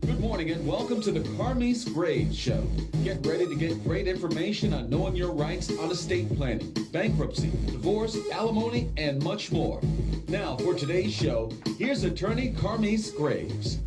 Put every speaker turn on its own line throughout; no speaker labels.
Good morning and welcome to the Carmiece Graves Show. Get ready to get great information on knowing your rights on estate planning, bankruptcy, divorce, alimony, and much more. Now for today's show, here's Attorney Carmiece Graves.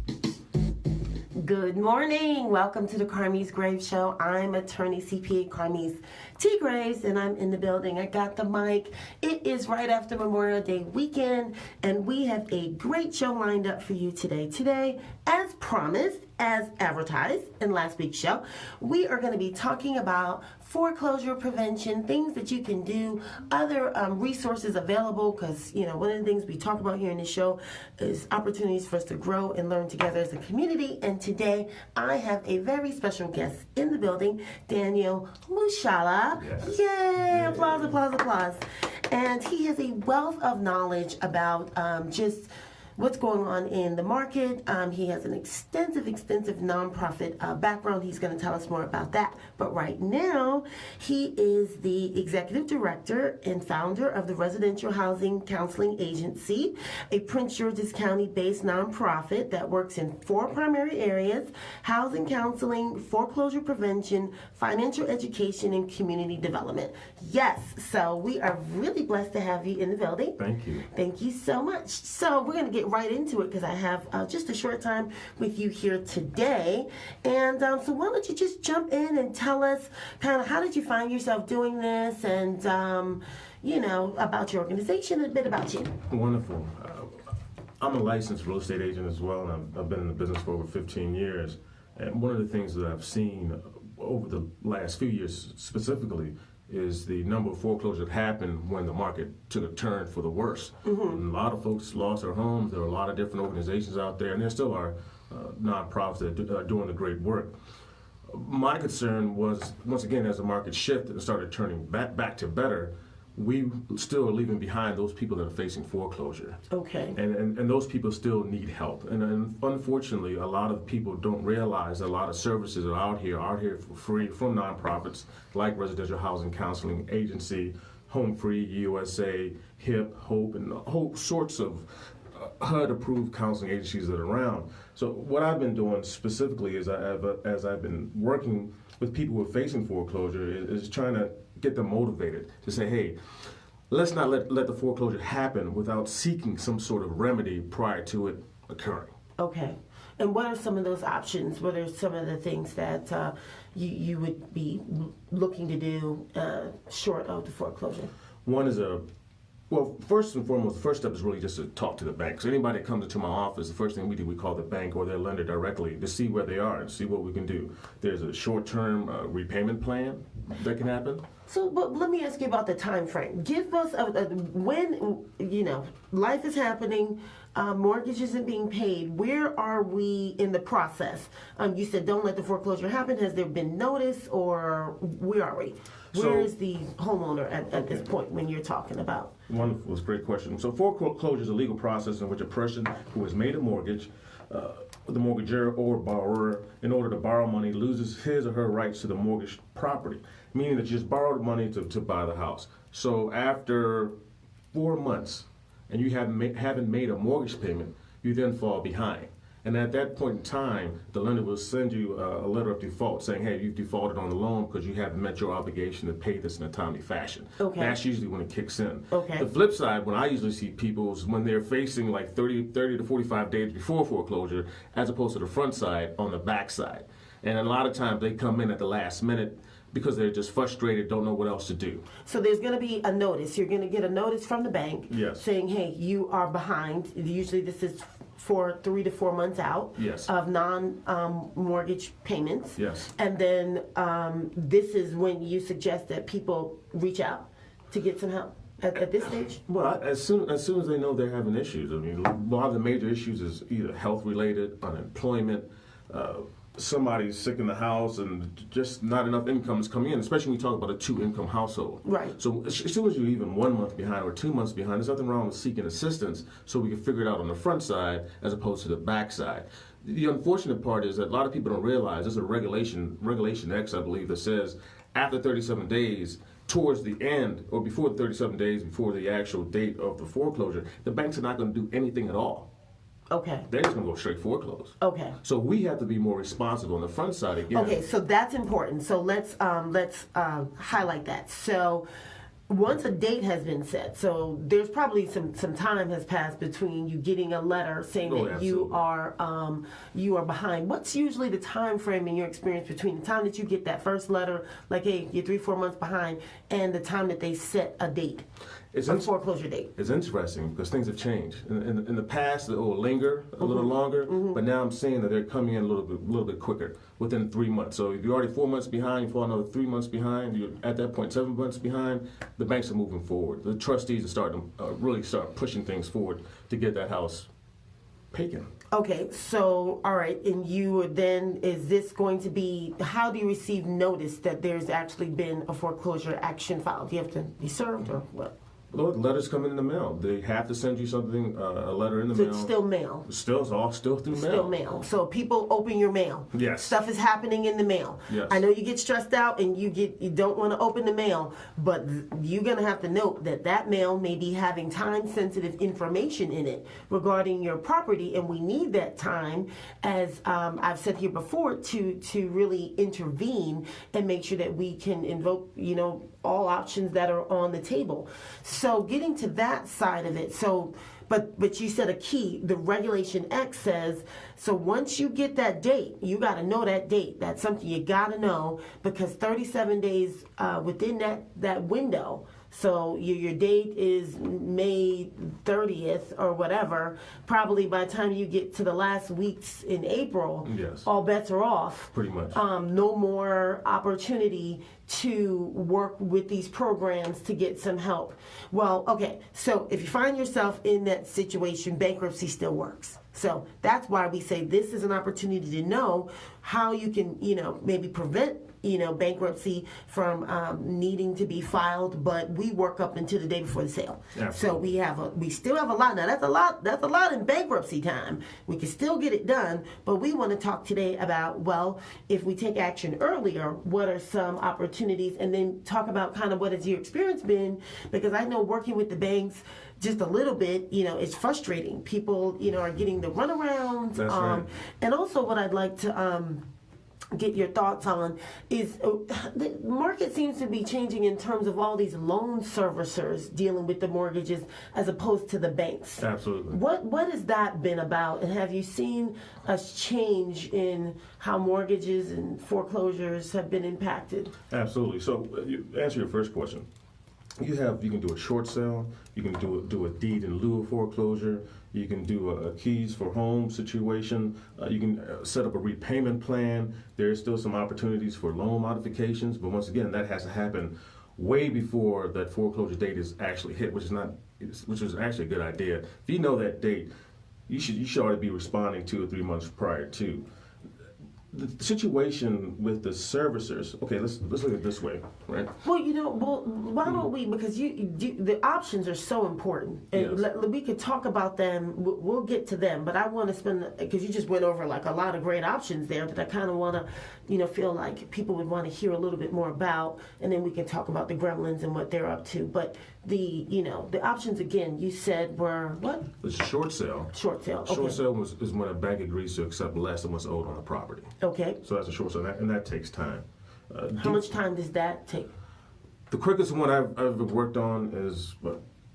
Good morning. Welcome to the Carmiece Graves Show. I'm Attorney CPA Carmiece T. Graves, and I'm in the building. I got the mic. It is right after Memorial Day weekend, and we have a great show lined up for you today. Today, as promised, as advertised in last week's show, we are going to be talking about foreclosure prevention, things that you can do, other resources available, because, you know, one of the things we talk about here in this show is opportunities for us to grow and learn together as a community. And today, I have a very special guest in the building, Daniel Mushala.
Yes.
Yay! Applause, applause, applause. And he has a wealth of knowledge about just what's going on in the market. He has an extensive nonprofit background. He's going to tell us more about that. But right now, he is the executive director and founder of the Residential Housing Counseling Agency, a Prince George's County-based nonprofit that works in 4 primary areas: housing counseling, foreclosure prevention, financial education, and community development. Yes, so we are really blessed to have you in the building.
Thank you.
Thank you so much. So we're going to get right into it because I have just a short time with you here today. And so why don't you just jump in and tell us kind of how did you find yourself doing this, and you know, about your organization, a bit about you.
Wonderful. I'm a licensed real estate agent as well, and I've been in the business for over 15 years. And one of the things that I've seen over the last few years specifically is the number of foreclosures that happened when the market took a turn for the worse. And a lot of folks lost their homes. There are a lot of different organizations out there, and there still are nonprofits that are doing the great work. My concern was, once again, as the market shifted and started turning back to better, we still are leaving behind those people that are facing foreclosure.
Okay.
And those people still need help. And unfortunately, a lot of people don't realize that a lot of services are out here for free from nonprofits like Residential Housing Counseling Agency, Home Free USA, HIP, HOPE, and whole sorts of HUD-approved counseling agencies that are around. So what I've been doing specifically is as I've been working with people who are facing foreclosure is trying to get them motivated to say, hey, let's not let the foreclosure happen without seeking some sort of remedy prior to it occurring.
Okay. And what are some of those options? What are some of the things that you would be looking to do short of the foreclosure?
One is well, first and foremost, the first step is really just to talk to the bank. So anybody that comes into my office, the first thing we do, we call the bank or their lender directly to see where they are and see what we can do. There's a short-term repayment plan that can happen.
So, but let me ask you about the time frame. Give us when, you know, life is happening, mortgage isn't being paid. Where are we in the process? You said don't let the foreclosure happen. Has there been notice, or where are we? Where is the homeowner at this point when you're talking about?
Wonderful. That's a great question. So foreclosure is a legal process in which a person who has made a mortgage, the mortgagor or borrower, in order to borrow money, loses his or her rights to the mortgage property, meaning that you just borrowed money to buy the house. So after 4 months and you haven't made a mortgage payment, you then fall behind. And at that point in time, the lender will send you a letter of default saying, hey, you've defaulted on the loan because you haven't met your obligation to pay this in a timely fashion.
Okay.
That's usually when it kicks in.
Okay.
The flip side, when I usually see people, is when they're facing like 30 to 45 days before foreclosure, as opposed to the front side on the back side. And a lot of times they come in at the last minute because they're just frustrated, don't know what else to do.
So there's going to be a notice. You're going to get a notice from the bank saying, hey, you are behind. Usually this is for 3 to 4 months out of non-mortgage payments.
Yes.
And then this is when you suggest that people reach out to get some help at this stage?
Well, as soon as they know they're having issues. I mean, a lot of the major issues is either health-related, unemployment, somebody's sick in the house, and just not enough income is coming in, especially when you talk about a 2-income household.
Right.
So as soon as you're even 1 month behind or 2 months behind, there's nothing wrong with seeking assistance so we can figure it out on the front side as opposed to the back side. The unfortunate part is that a lot of people don't realize there's a Regulation X, I believe, that says after 37 days, towards the end, or before the 37 days, before the actual date of the foreclosure, the banks are not going to do anything at all.
Okay.
They're just going to go straight foreclose.
Okay.
So we have to be more responsive on the front side again.
Okay, so that's important. So let's highlight that. So once a date has been set, so there's probably some time has passed between you getting a letter saying that you are behind. What's usually the time frame in your experience between the time that you get that first letter, like, hey, you're 3-4 months behind, and the time that they set a date? A foreclosure date.
It's interesting because things have changed. In the past, it will linger a little longer, but now I'm seeing that they're coming in a little bit quicker, within 3 months. So if you're already 4 months behind, you fall another 3 months behind. You're at that point 7 months behind. The banks are moving forward. The trustees are starting to really start pushing things forward to get that house taken.
Okay, so, all right, and you then, is this going to be, how do you receive notice that there's actually been a foreclosure action filed? Do you have to be served or what?
Look, letters come in the mail. They have to send you something, a letter in the mail.
It's still mail.
It's all still through mail.
Still mail. So people open your mail.
Yes.
Stuff is happening in the mail.
Yes.
I know you get stressed out and you don't want to open the mail, but you're going to have to note that mail may be having time-sensitive information in it regarding your property, and we need that time, as I've said here before, to really intervene and make sure that we can invoke, all options that are on the table. So getting to that side of it, but you said a key, the Regulation X says, so once you get that date, you got to know that date. That's something you got to know, because 37 days within that window, so your date is May 30th or whatever, probably by the time you get to the last weeks in April,
yes,
all bets are off.
Pretty much.
No more opportunity to work with these programs to get some help. Well, okay, so if you find yourself in that situation, bankruptcy still works. So that's why we say this is an opportunity to know how you can, maybe prevent bankruptcy from needing to be filed, but we work up until the day before the sale.
Absolutely.
So we still have a lot. Now that's a lot in bankruptcy time. We can still get it done, but we want to talk today about, well, if we take action earlier, what are some opportunities, and then talk about kind of what has your experience been, because I know working with the banks just a little bit, it's frustrating. People, are getting the runarounds.
That's right.
And also what I'd like to get your thoughts on is the market seems to be changing in terms of all these loan servicers dealing with the mortgages as opposed to the banks.
Absolutely.
What has that been about, and have you seen a change in how mortgages and foreclosures have been impacted?
Absolutely. So you answer your first question. You can do a short sale, you can do a deed in lieu of foreclosure, you can do a keys for home situation, you can set up a repayment plan. There's still some opportunities for loan modifications, but once again, that has to happen way before that foreclosure date is actually hit, which is actually a good idea. If you know that date, you should already be responding 2 or 3 months prior to. The situation with the servicers, okay, let's look at it this way, right?
Well, why don't we, because the options are so important, and
yes,
we could talk about them, we'll get to them, but I want to spend, because you just went over like a lot of great options there that I kind of want to, feel like people would want to hear a little bit more about, and then we can talk about the gremlins and what they're up to. But the options, again, you said were what?
It's a short sale.
Short sale, okay.
Short sale is when a bank agrees to accept less than what's owed on the property.
Okay.
So that's a short sale, and that takes time.
How much time does that take?
The quickest one I've ever worked on is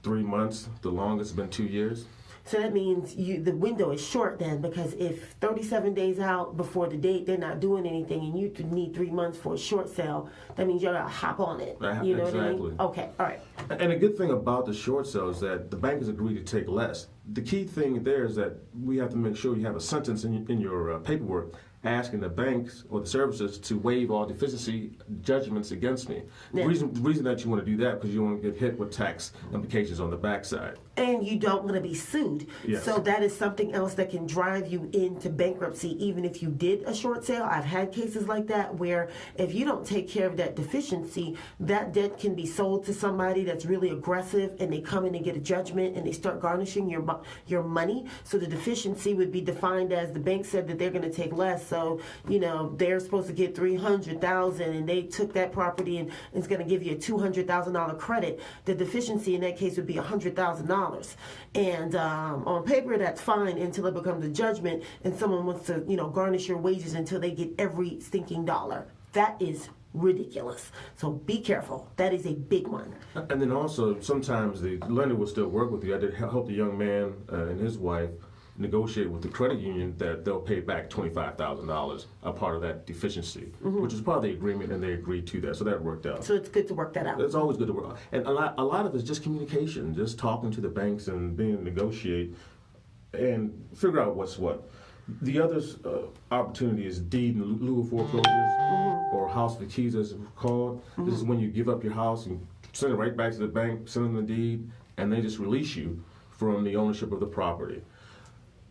3 months. The longest has been 2 years.
So that means the window is short then, because if 37 days out before the date they're not doing anything and you need 3 months for a short sale, that means you gotta hop on it. You know
exactly.
what I mean? Okay, all right.
And a good thing about the short sale is that the bank has agreed to take less. The key thing there is that we have to make sure you have a sentence in your paperwork asking the banks or the services to waive all deficiency judgments against me.
Yeah.
The reason that you want to do that because you want to get hit with tax implications on the backside.
And you don't want to be sued.
Yes.
So that is something else that can drive you into bankruptcy, even if you did a short sale. I've had cases like that where if you don't take care of that deficiency, that debt can be sold to somebody that's really aggressive, and they come in and get a judgment and they start garnishing your money. So the deficiency would be defined as the bank said that they're going to take less. So, they're supposed to get $300,000 and they took that property and it's going to give you a $200,000 credit. The deficiency in that case would be $100,000. And on paper, that's fine until it becomes a judgment and someone wants to, garnish your wages until they get every stinking dollar. That is ridiculous. So be careful. That is a big one.
And then also, sometimes the lender will still work with you. I did help the young man and his wife negotiate with the credit union that they'll pay back $25,000, a part of that deficiency, which is part of the agreement, and they agreed to that. So that worked out.
So it's good to work that out.
It's always good to work out. And a lot of it's just communication, just talking to the banks and being negotiate and figure out what's what. The other opportunity is deed in lieu of foreclosures, or house for keys as it's called. This is when you give up your house and send it right back to the bank, send them the deed, and they just release you from the ownership of the property.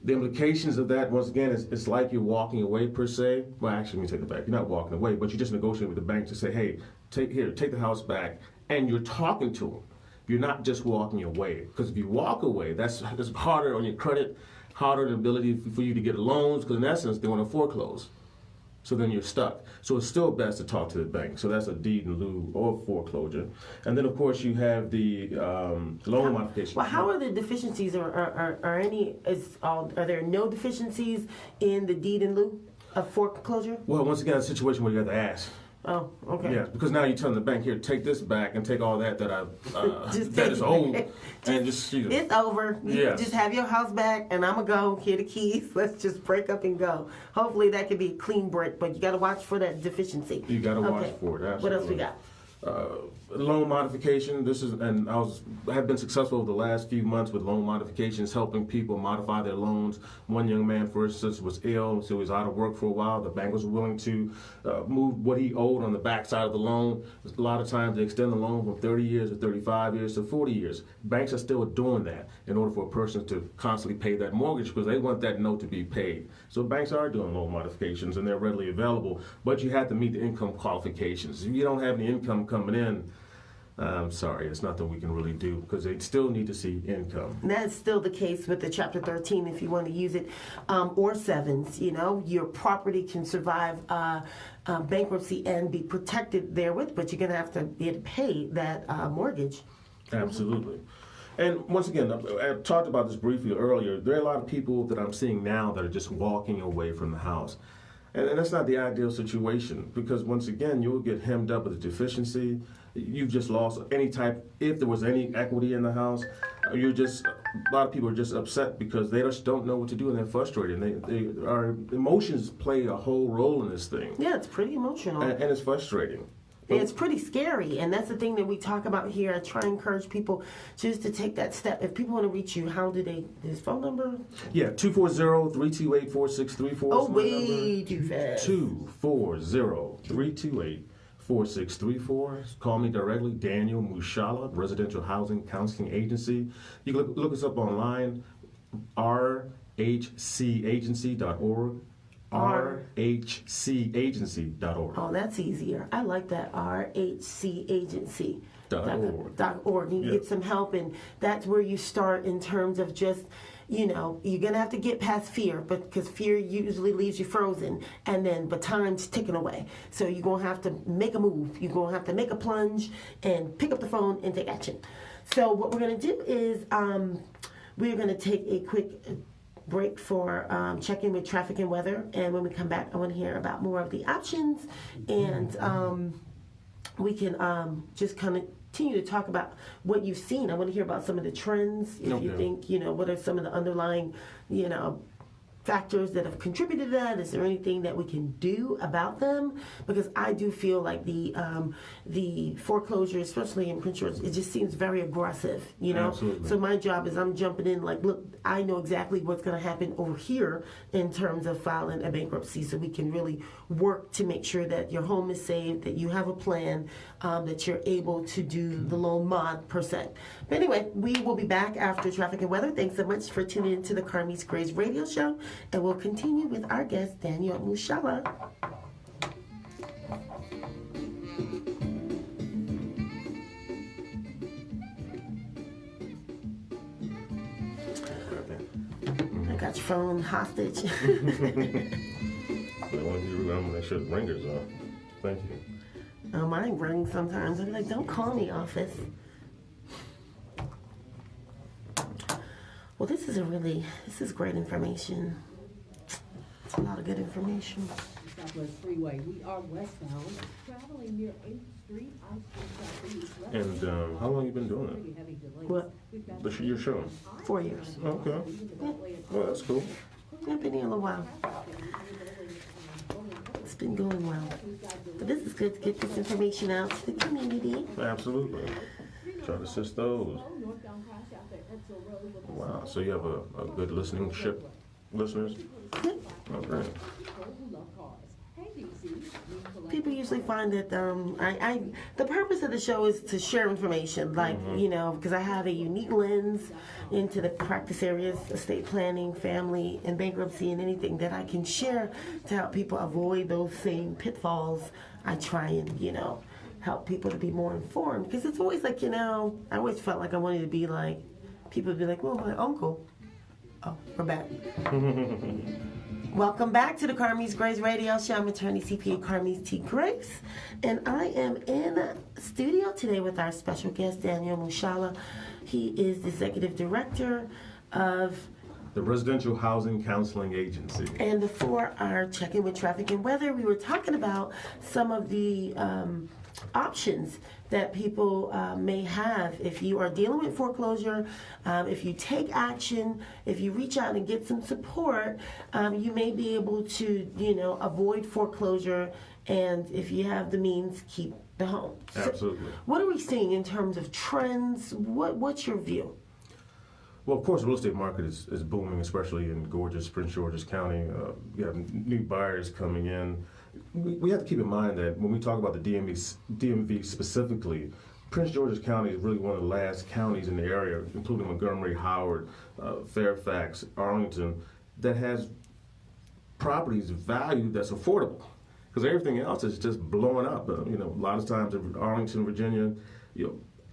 The implications of that, once again, it's like you're walking away per se. Well, actually, let me take it back. You're not walking away, but you just negotiate with the bank to say, hey, take the house back, and you're talking to them. You're not just walking away, because if you walk away, that's harder on your credit, harder the ability for you to get loans, because in essence, they want to foreclose. So then you're stuck. So it's still best to talk to the bank. So that's a deed in lieu of foreclosure. And then, of course, you have the loan modification.
Well, how are the deficiencies, or are there no deficiencies in the deed in lieu of foreclosure?
Well, once again, it's a situation where you have to ask.
Oh, okay.
Yeah, because now you're telling the bank, here, take this back and take all that that is old, and just
it's over. You just have your house back, and I'm gonna go. Here the keys. Let's just break up and go. Hopefully that could be a clean break, but you got to watch for that deficiency.
You got to watch for it. Absolutely.
What else we got?
Loan modification. I have been successful over the last few months with loan modifications, helping people modify their loans. One young man, for instance, was ill, so he was out of work for a while. The bank was willing to move what he owed on the back side of the loan. A lot of times they extend the loan from 30 years to 35 years to 40 years. Banks are still doing that in order for a person to constantly pay that mortgage, because they want that note to be paid. So banks are doing loan modifications, and they're readily available, but you have to meet the income qualifications. If you don't have any income coming in, I'm sorry, it's nothing we can really do, because they still need to see income.
And that's still the case with the Chapter 13 if you want to use it, or 7s. Your property can survive bankruptcy and be protected therewith, but you're going to have to be able to pay that mortgage.
Absolutely. And once again, I talked about this briefly earlier. There are a lot of people that I'm seeing now that are just walking away from the house. And that's not the ideal situation, because once again, you'll get hemmed up with a deficiency. You've just lost any type, if there was any equity in the house, a lot of people are just upset because they just don't know what to do, and they're frustrated. And our emotions play a whole role in this thing.
Yeah, it's pretty emotional.
And it's frustrating.
It's pretty scary, and that's the thing that we talk about here. I try to encourage people just to take that step. If people want to reach you, how do they, his phone number?
Yeah, 240-328-4634.
Oh, way too fast.
240-328-4634. Call me directly, Daniel Mushala, Residential Housing Counseling Agency. You can look us up online, rhcagency.org. rhcagency.org.
Oh, that's easier. I like that. rhcagency.org. You get some help, and that's where you start in terms of just, you're going to have to get past fear, because fear usually leaves you frozen, but time's ticking away. So you're going to have to make a move. You're going to have to make a plunge and pick up the phone and take action. So what we're going to do is we're going to take a quick break for checking with traffic and weather, and when we come back, I want to hear about more of the options, and we can just kind of continue to talk about what you've seen. I want to hear about some of the trends, if you think, what are some of the underlying, factors that have contributed to that. Is there anything that we can do about them? Because I do feel like the foreclosure, especially in Prince George, it just seems very aggressive,
Absolutely.
So my job is I'm jumping in like, look, I know exactly what's going to happen over here in terms of filing a bankruptcy, so we can really work to make sure that your home is saved, that you have a plan, that you're able to do the loan mod per se. But anyway, we will be back after traffic and weather. Thanks so much for tuning in to the Carmiece Graves radio show. And we'll continue with our guest, Daniel Mushala. I got your phone hostage.
I want you to remember make sure the ringer's on. Thank you.
Oh, mine rings sometimes. I'm like, don't call me, office. Well, this is great information. It's a lot of good information.
Southwest Freeway. We are westbound, traveling near 8th Street, I-Street Southeast.
And how long you been doing
Pretty heavy delays.
What?
Your show?
4 years.
Okay. Well, that's cool.
I've been here a little while. It's been going well. But this is good to get this information out to the community.
Absolutely. Try to assist those. Wow. So you have a good listenership, listeners? Oh, great.
People usually find that the purpose of the show is to share information, like, because I have a unique lens into the practice areas, estate planning, family, and bankruptcy, and anything that I can share to help people avoid those same pitfalls. I try and, help people to be more informed, because it's always like, I always felt like I wanted to be like, people would be like, well, my uncle. Oh, we're back. Welcome back to the Carmiece Graves Radio Show. I'm attorney CPA Carmiece T. Graves, and I am in studio today with our special guest, Daniel Mushala. He is the executive director of
the Residential Housing Counseling Agency.
And before our check-in with traffic and weather, we were talking about some of the options that people may have if you are dealing with foreclosure, if you take action, if you reach out and get some support, you may be able to, avoid foreclosure, and if you have the means, keep the home.
Absolutely.
So what are we seeing in terms of trends? What's your view?
Well, of course, the real estate market is booming, especially in gorgeous Prince George's County. You have new buyers coming in. We have to keep in mind that when we talk about the DMV specifically, Prince George's County is really one of the last counties in the area, including Montgomery, Howard, Fairfax, Arlington, that has properties valued that's affordable. Because everything else is just blowing up. A lot of times in Arlington, Virginia,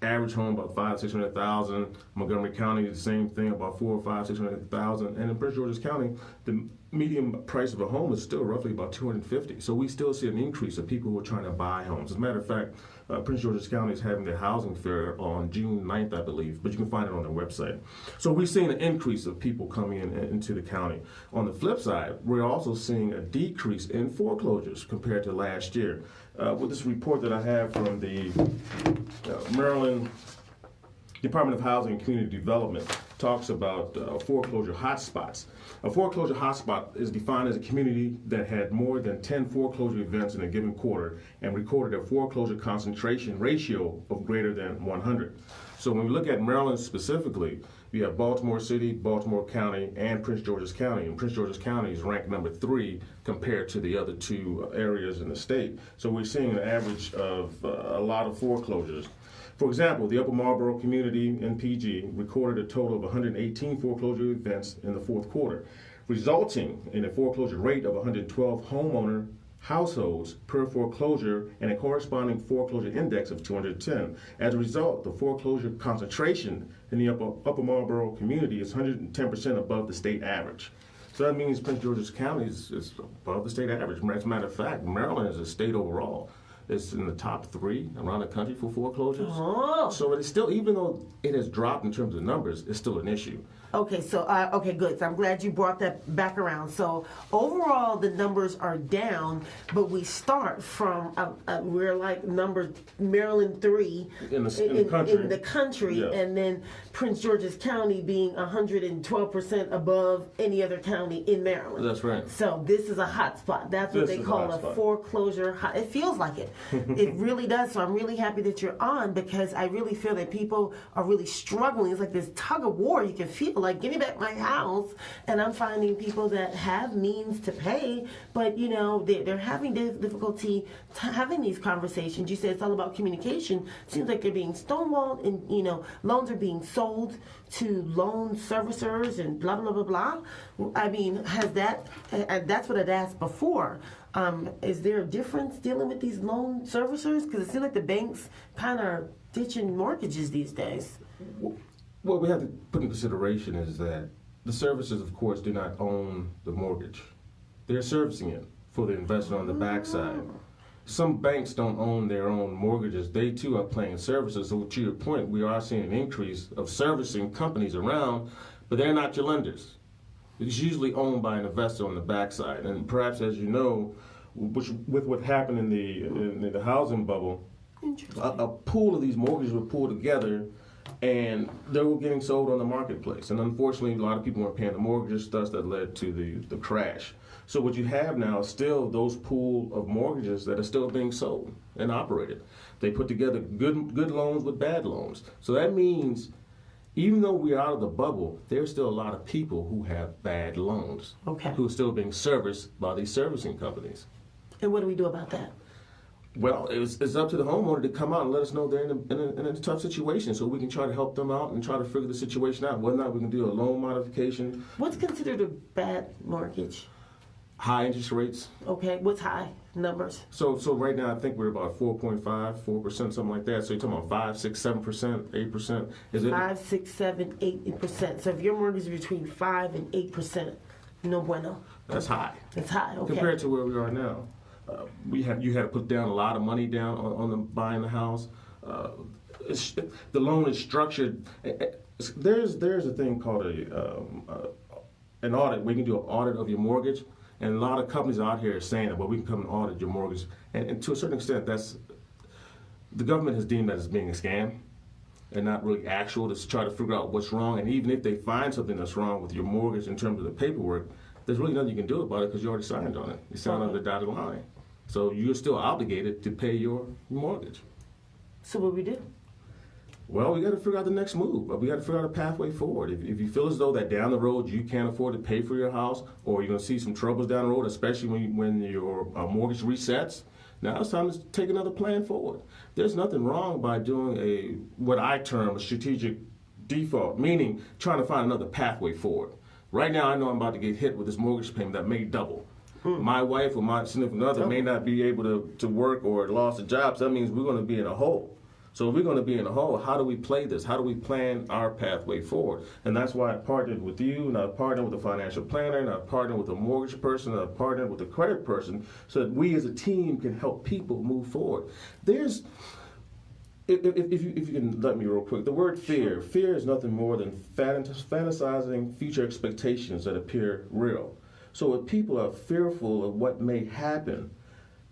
average home about $500,000-600,000. Montgomery County, the same thing, about $400,000-600,000. And in Prince George's County, the median price of a home is still roughly about $250,000. So we still see an increase of people who are trying to buy homes. As a matter of fact, Prince George's County is having their housing fair on June 9th, I believe, but you can find it on their website. So we're seeing an increase of people coming into the county. On the flip side, we're also seeing a decrease in foreclosures compared to last year. With this report that I have from the Maryland Department of Housing and Community Development, talks about foreclosure hotspots. A foreclosure hotspot is defined as a community that had more than 10 foreclosure events in a given quarter and recorded a foreclosure concentration ratio of greater than 100. So when we look at Maryland specifically, you have Baltimore City, Baltimore County, and Prince George's County. And Prince George's County is ranked number 3 compared to the other 2 areas in the state. So we're seeing an average of a lot of foreclosures. For example, the Upper Marlboro community in PG recorded a total of 118 foreclosure events in the 4th quarter, resulting in a foreclosure rate of 112 homeowner households per foreclosure and a corresponding foreclosure index of 210. As a result, the foreclosure concentration in the Upper Marlboro community is 110% above the state average. So that means Prince George's County is above the state average. As a matter of fact, Maryland is a state overall. It's in the top 3 around the country for foreclosures.
Oh.
So it is still, even though it has dropped in terms of numbers, it's still an issue.
Okay, so okay, good. So I'm glad you brought that back around. So overall, the numbers are down, but we start from we're like number Maryland 3
in the country,
yeah. And then Prince George's County being 112% above any other county in Maryland.
That's right.
So this is a hot spot. That's what they call a foreclosure. It feels like it. It really does. So I'm really happy that you're on, because I really feel that people are really struggling. It's like this tug of war. You can feel like, give me back my house. And I'm finding people that have means to pay, but they're having difficulty having these conversations. You said it's all about communication. Seems like they're being stonewalled, and loans are being sold to loan servicers and blah blah blah blah. I mean, has that? That's what I'd asked before. Is there a difference dealing with these loan servicers? Because it seems like the banks kind of are ditching mortgages these days.
What we have to put in consideration is that the servicers, of course, do not own the mortgage. They're servicing it for the investor on the backside. Some banks don't own their own mortgages. They, too, are playing services. So to your point, we are seeing an increase of servicing companies around, but they're not your lenders. It's usually owned by an investor on the backside. And perhaps, as you know, with what happened in the housing bubble, a pool of these mortgages were pulled together, and they were getting sold on the marketplace. And unfortunately, a lot of people weren't paying the mortgages, thus that led to the crash. So what you have now is still those pool of mortgages that are still being sold and operated. They put together good loans with bad loans. So that means even though we're out of the bubble, there's still a lot of people who have bad loans, who are still being serviced by these servicing companies.
And what do we do about that?
Well, it's up to the homeowner to come out and let us know they're in a tough situation, so we can try to help them out and try to figure the situation out. Whether or not we can do a loan modification.
What's considered a bad mortgage?
High interest rates.
Okay, what's high numbers?
So right now I think we're about 4.5%, something like that. So you're talking about 5, 6, 7%, 8%. Is it
5, 6, 7, 8%? So if your mortgage is between 5 and 8%, no bueno.
That's high.
It's high. Okay.
Compared to where we are now. You had to put down a lot of money down on buying the house. The loan is structured. There's a thing called an audit. We can do an audit of your mortgage, and a lot of companies out here are saying that, well, we can come and audit your mortgage. And to a certain extent, the government has deemed that as being a scam and not really actual, to try to figure out what's wrong. And even if they find something that's wrong with your mortgage in terms of the paperwork, there's really nothing you can do about it because you already signed on it. You signed on the dotted line. So you're still obligated to pay your mortgage.
So what do we do?
Well, we got to figure out the next move. We got to figure out a pathway forward. If you feel as though that down the road you can't afford to pay for your house, or you're going to see some troubles down the road, especially when your mortgage resets, now it's time to take another plan forward. There's nothing wrong by doing what I term a strategic default, meaning trying to find another pathway forward. Right now, I know I'm about to get hit with this mortgage payment that may double. My wife or my significant other may not be able to work or lost a job, so that means we're going to be in a hole. So if we're going to be in a hole, how do we play this? How do we plan our pathway forward? And that's why I partnered with you, and I partnered with a financial planner, and I partnered with a mortgage person, and I partnered with a credit person, so that we as a team can help people move forward. If you can let me real quick, the word fear is nothing more than fantasizing future expectations that appear real. So if people are fearful of what may happen,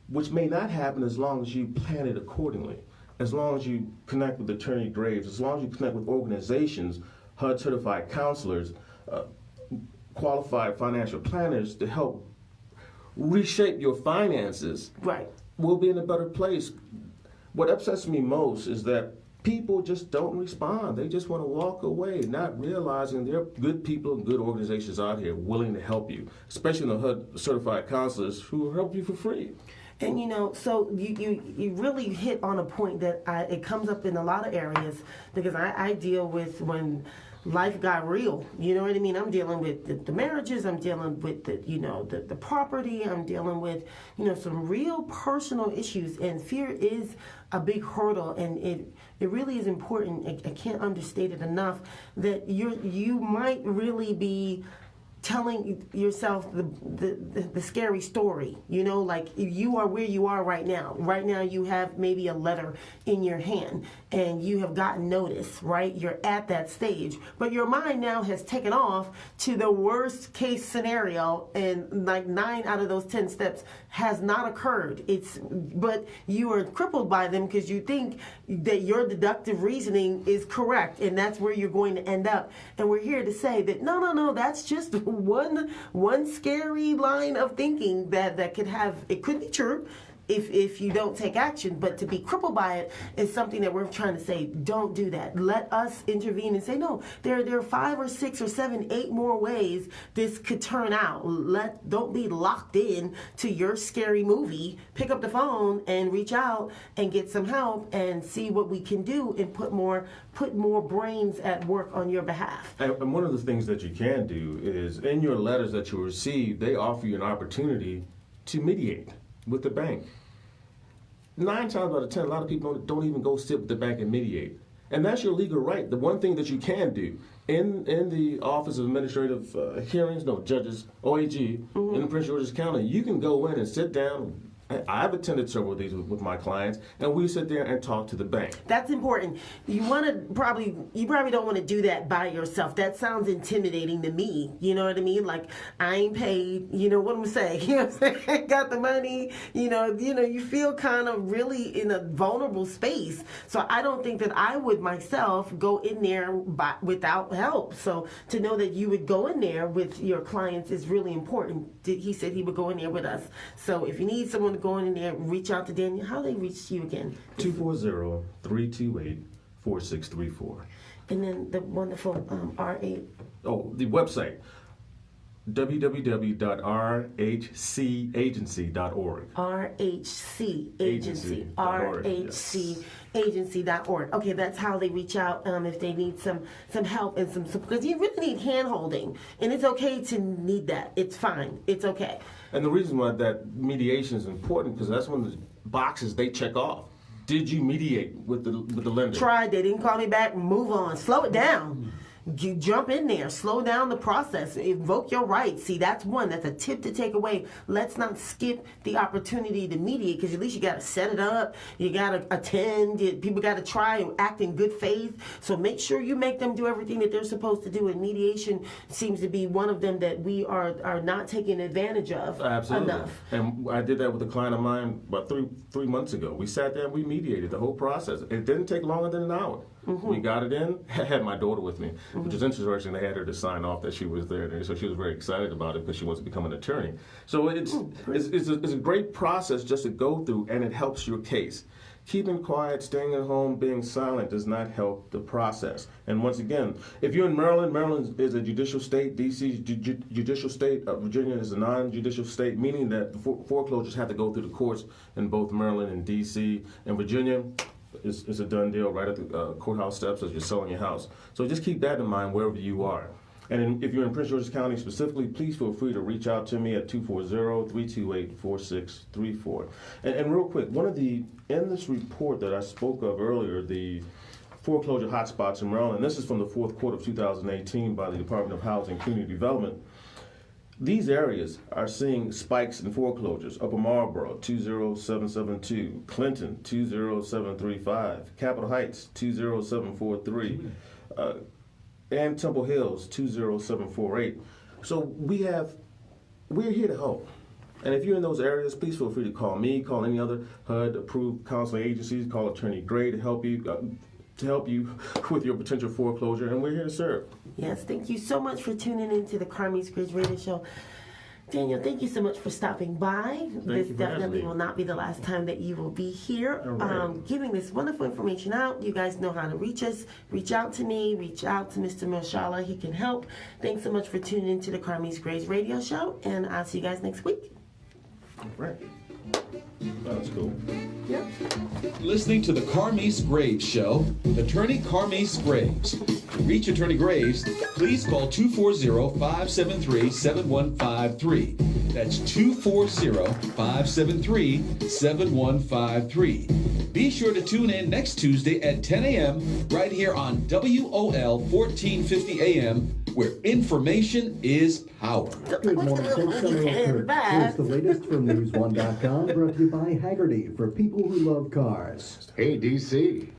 which may not happen as long as you plan it accordingly, as long as you connect with Atty Graves, as long as you connect with organizations, HUD-certified counselors, qualified financial planners to help reshape your finances,
right,
we'll be in a better place. What upsets me most is that people just don't respond. They just want to walk away, not realizing there are good people and good organizations out here willing to help you, especially the HUD-certified counselors who will help you for free.
And so you really hit on a point that it comes up in a lot of areas, because I deal with when life got real. You know what I mean? I'm dealing with the marriages. I'm dealing with the property. I'm dealing with some real personal issues, and fear is a big hurdle, and it really is important. I can't understate it enough that you might really be telling yourself the scary story, like you are where you are right now. Right now you have maybe a letter in your hand and you have gotten notice, right? You're at that stage, but your mind now has taken off to the worst case scenario, and like 9 out of those 10 steps has not occurred. But you are crippled by them because you think that your deductive reasoning is correct, and that's where you're going to end up. And we're here to say that no, that's just one scary line of thinking that could be true if you don't take action, but to be crippled by it is something that we're trying to say, don't do that. Let us intervene and say, no, there are 5 or 6 or 7, 8 more ways this could turn out. Don't be locked in to your scary movie. Pick up the phone and reach out and get some help and see what we can do, and put more brains at work on your behalf.
And one of the things that you can do is, in your letters that you receive, they offer you an opportunity to mediate with the bank. 9 times out of 10, a lot of people don't even go sit with the bank and mediate. And that's your legal right. The one thing that you can do in the Office of Administrative Hearings, judges, OAG, in Prince George's County, you can go in and sit down, I've attended several of these with my clients, and we sit there and talk to the bank.
That's important. You probably don't want to do that by yourself. That sounds intimidating to me. You know what I mean? Like, I ain't paid. You know what I'm saying? You know what I'm saying? Got the money. You know. You feel kind of really in a vulnerable space. So I don't think that I would myself go in there without help. So to know that you would go in there with your clients is really important. He said he would go in there with us. So if you need someone to go in there, reach out to Daniel. How do they reach you again?
240-328-4634.
And then the wonderful R8.
Oh, the website, www.rhcagency.org.
RHC
Agency.org.
RHCagency.org. Okay, that's how they reach out if they need some help and some support. Because you really need hand-holding. And it's okay to need that. It's fine. It's okay.
And the reason why that mediation is important, because that's one of the boxes they check off. Did you mediate with the lender?
Tried. They didn't call me back. Move on. Slow it down. You jump in there, slow down the process, invoke your rights. See, that's a tip to take away. Let's not skip the opportunity to mediate, because at least you got to set it up, you got to attend, people got to try and act in good faith. So make sure you make them do everything that they're supposed to do, and mediation seems to be one of them that we are not taking advantage of.
Absolutely.
Enough.
And I did that with a client of mine about three months ago. We sat there and we mediated the whole process. It didn't take longer than an hour. Mm-hmm. We got it in. I had my daughter with me, which is interesting. They had her to sign off that she was there, so she was very excited about it because she wants to become an attorney. So it's a great process just to go through, and it helps your case. Keeping quiet, staying at home, being silent does not help the process. And once again, if you're in Maryland, Maryland is a judicial state. D.C. is judicial state. Virginia is a non-judicial state, meaning that the foreclosures have to go through the courts in both Maryland and D.C. and Virginia. It's a done deal right at the courthouse steps as you're selling your house. So just keep that in mind wherever you are. And if you're in Prince George's County specifically, please feel free to reach out to me at 240-328-4634. And real quick, in this report that I spoke of earlier, the foreclosure hotspots in Maryland, this is from the fourth quarter of 2018 by the Department of Housing and Community Development. These areas are seeing spikes in foreclosures. Upper Marlboro, 20772. Clinton, 20735. Capitol Heights, 20743. And Temple Hills, 20748. So we're here to help. And if you're in those areas, please feel free to call me, call any other HUD-approved counseling agencies, call Attorney Gray to help you with your potential foreclosure, and we're here to serve.
Yes, thank you so much for tuning in to the Carmiece Graves Radio Show. Daniel, thank you so much for stopping by. This definitely will not be the last time that you will be here giving this wonderful information out. You guys know how to reach us. Reach out to me. Reach out to Mr. Mushala. He can help. Thanks so much for tuning in to the Carmiece Graves Radio Show, and I'll see you guys next week.
All right. That's cool.
Yep.
Listening to the Carmiece Graves Show with Attorney Carmiece Graves. To reach Attorney Graves, please call 240-573-7153. That's 240-573-7153. Be sure to tune in next Tuesday at 10 a.m. right here on WOL 1450 AM, where information is power.
Good morning, Tim. Here's the latest from NewsOne.com, brought to you by Haggerty, for people who love cars.
Hey, DC.